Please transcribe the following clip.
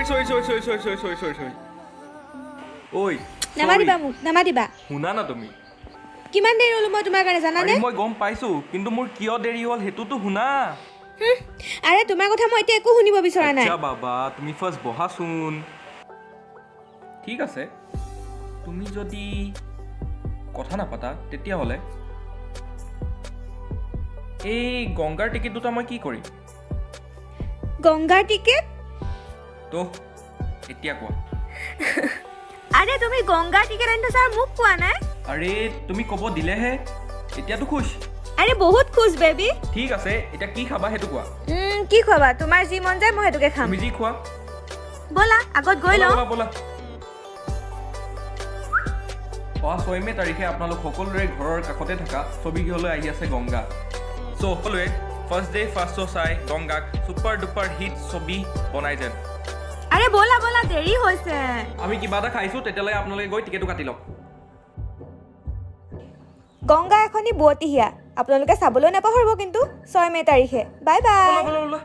চৰি ঐ নামাতিবা মোক নামাতিবা শুনা না তুমি কিমান দেৰি হ'ল মই তোমাৰ কাৰণে জানানে মই গম পাইছো কিন্তু মোৰ কিয় দেৰি হ'ল হেতুটো শুনা আৰে তোমাৰ কথা মই এতিয়া একো শুনিব বিচৰা নাই আচ্ছা বাবা তুমি ফাৰ্ষ্ট বহাচোন ঠিক আছে তুমি যদি কথা নাপাতা তেতিয়াহ'লে এই গংগাৰ টিকেট দুটা মই কি কৰিম গংগাৰ টিকেট তো এতিয়া কোৱা আৰে তুমি গংগাৰ টিকেট আনি থৈছা মোক কোৱা নাই আৰে তুমি ক'ব দিলেহে এতিয়াতো খুশ আৰে বহুত খুশ বেবী ঠিক আছে এতিয়া কি খাবা সেইটো কোৱা কি খোৱাবা তোমাৰ যি মন যায় মই সেইটোকে খাম তুমি যি খোৱা ব'লা আগত গৈ লওঁ ব'লা অহা 6 মে তাৰিখে আপোনালোক সকলোৰে ঘৰৰ কাষতে থকা ছবিগৃহলৈ আহি আছে গংগা চ' সকলোৱে ফাৰ্ষ্ট ডে ফাৰ্ষ্ট শ্ব' চাই গংগাক ছুপাৰ ডুপাৰ হিট ছবি বনাই যেন আৰে ব'লা ব'লা দেৰি হৈছে আমি কিবা এটা খাইছোঁ তেতিয়ালৈকে আপোনালোকে গৈ টিকেটটো কাটি লওক গংগা এখনি বুৱতীহিয়া আপোনালোকে চাবলৈ নাপাহৰিব কিন্তু 6 মে তাৰিখে বাই বাই ব'লা